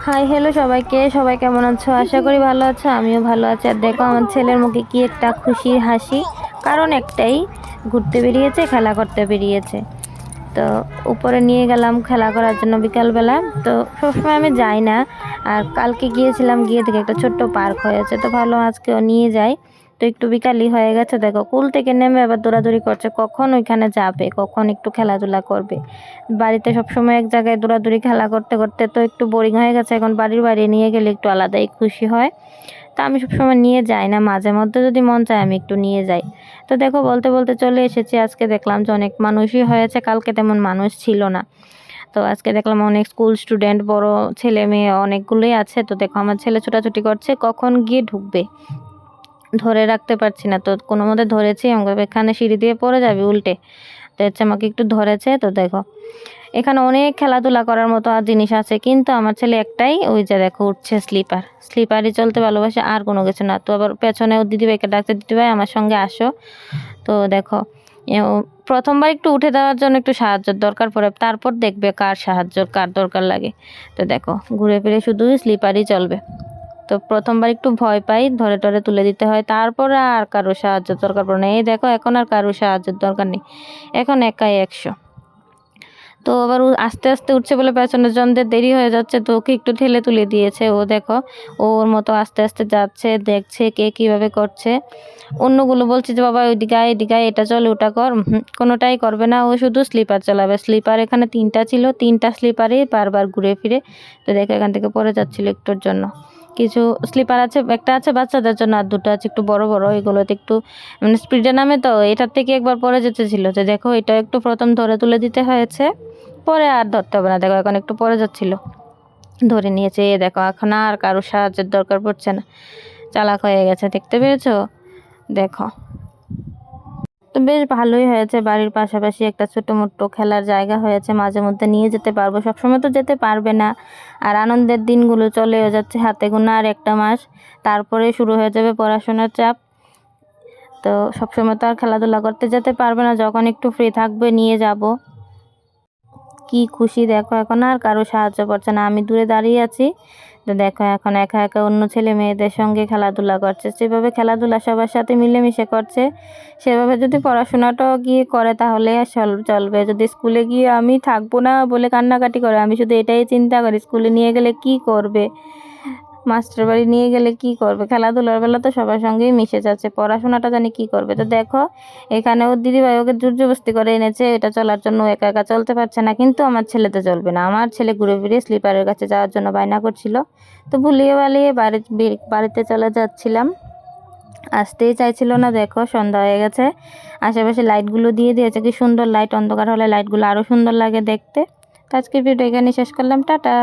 Hi hello সবাইকে, সবাই কেমন আছো? আশা করি ভালো আছো, আমিও ভালো আছি। আর দেখো আমার ছেলের মুখে কি একটা খুশির হাসি, কারণ একটাই, ঘুরতে বেরিয়েছে, খেলা করতে বেরিয়েছে। তো উপরে নিয়ে গেলাম খেলা করার জন্য বিকালবেলা। তো সবসময় আমি যাই না, আর কালকে গিয়েছিলাম, গিয়ে থেকে একটা ছোট্ট পার্ক হয়েছে, তো ভালো আজকেও নিয়ে যাই। তো একটু বিকালই হয়ে গেছে, দেখো কুল থেকে নেমে আবার দৌড়াদৌড়ি করছে, কখন ওইখানে যাবে, কখন একটু খেলাধুলা করবে। বাড়িতে সবসময় এক জায়গায় দৌড়াদৌড়ি খেলা করতে করতে তো একটু বোরিং হয়ে গেছে, এখন বাড়ির বাইরে নিয়ে গেলে একটু আলাদাই খুশি হয়। তা আমি সবসময় নিয়ে যাই না, মাঝে মধ্যে যদি মন চায় আমি একটু নিয়ে যাই। তো দেখো বলতে বলতে চলে এসেছি, আজকে দেখলাম যে অনেক মানুষই হয়েছে, কালকে তেমন মানুষ ছিল না। তো আজকে দেখলাম অনেক স্কুল স্টুডেন্ট, বড় ছেলে মেয়ে অনেকগুলোই আছে। তো দেখো আমার ছেলে ছোটাছুটি করছে, কখন গিয়ে ঢুকবে ধরে রাখতে পারছি না, তো কোনো মতে ধরেছি, আমাকে এখানে সিঁড়ি দিয়ে পড়ে যাবে উল্টে। তো হচ্ছে আমাকে একটু ধরেছে। তো দেখো এখানে অনেক খেলাধুলা করার মতো আর জিনিস আছে, কিন্তু আমার ছেলে একটাই, ওই যে দেখো উঠছে স্লিপারই চলতে ভালোবাসে, আর কোনো কিছু না। তো আবার পেছনে ও দিদিভাইকে ডাকতে, দিদিভাই আমার সঙ্গে আসো। তো দেখো ও প্রথমবার একটু উঠে দেওয়ার জন্য একটু সাহায্যের দরকার পড়ে, তারপর দেখবে কার সাহায্য কার দরকার লাগে। তো দেখো ঘুরে ফিরে শুধু স্লিপারই চলবে। তো প্রথমবার একটু ভয় পাই, ধরে টরে তুলে দিতে হয়, তারপরে আর কারো সাহায্যের দরকার পড়ে না। এই দেখো এখন আর কারো সাহায্যের দরকার নেই, এখন একাই 100। তো আবার ও আস্তে আস্তে উঠছে বলে পেছনের জনদের দেরি হয়ে যাচ্ছে, তো ওকে একটু ঠেলে তুলে দিয়েছে। ও দেখো ওর মতো আস্তে আস্তে যাচ্ছে, দেখছে কে কিভাবে করছে। অন্যগুলো বলছে যে বাবা ওইদিকে আয়, এদিকে আয়, এটা চল ওটা কর, কোনোটাই করবে না, ও শুধু স্লিপার চালাবে। স্লিপার এখানে 3টা ছিল, 3টা স্লিপারই বারবার ঘুরে ফিরে। তো দেখো এখান থেকে পড়ে যাচ্ছিল একটুর জন্য। কিছু স্লিপার আছে, একটা আছে বাচ্চাদের জন্য, আর দুটো আছে একটু বড় বড়, এগুলোতে একটু মানে স্পিডে নামে, তো এটার থেকে একবার পড়ে যেতেছিল। তো দেখো এটা একটু প্রথম ধরে তুলে দিতে হয়েছে, পরে আর ধরতে হবে না। দেখো এখন একটু পরে যাচ্ছিল, ধরে নিয়েছে। এ দেখো এখন আর কারো সাহায্যের দরকার পড়ছে না, চালাক হয়ে গেছে, দেখতে পেয়েছো? দেখো তো বেশ ভালোই হয়েছে, বাড়ির পাশাপাশি একটা ছোটো মোটো খেলার জায়গা হয়েছে, মাঝে মধ্যে নিয়ে যেতে পারবো, সবসময় তো যেতে পারবে না। আর আনন্দের দিনগুলো চলেও যাচ্ছে, হাতে গোনা আর একটা মাস, তারপরে শুরু হয়ে যাবে পড়াশোনার চাপ। তো সবসময় তো আর খেলাধুলা করতে যেতে পারবে না, যখন একটু ফ্রি থাকবে নিয়ে যাব। কি খুশি দেখো, এখন আর কারো সাহায্য করছে না, আমি দূরে দাঁড়িয়ে আছি। তো দেখো এখন একা একা অন্য ছেলে মেয়েদের সঙ্গে খেলাধুলা করছে, যেভাবে খেলাধুলা সবার সাথে মিলেমিশে করছে, সেভাবে যদি পড়াশোনাটাও গিয়ে করে তাহলে চলবে। যদি স্কুলে গিয়ে আমি থাকবো না বলে কান্নাকাটি করে, আমি শুধু এটাই চিন্তা করি স্কুলে নিয়ে গেলে কি করবে, মাস্টার বাড়ি নিয়ে গেলে কি করবে। খেলাধুলার বেলা তো সবার সঙ্গেই মিশে যাচ্ছে, পড়াশোনাটা জানি কি করবে। তো দেখো এখানে ওর দিদিভাই ওকে জোরজবস্তি করে এনেছে এটা চলার জন্য, একা একা চলতে পারছে না। কিন্তু আমার ছেলে তো চলবে না, আমার ছেলে ঘুরে ফিরে স্লিপারের কাছে যাওয়ার জন্য বায়না করছিল। তো ভুলিয়ে বালিয়ে বাড়িতে চলে যাচ্ছিলাম, আসতেই চাইছিল না। দেখো সন্ধ্যা হয়ে গেছে, আশেপাশে লাইটগুলো দিয়ে দিয়েছে, কি সুন্দর লাইট, অন্ধকার হলে লাইটগুলো আরও সুন্দর লাগে দেখতে। তো আজকের ভিডিও এখানে শেষ করলাম, টাটা।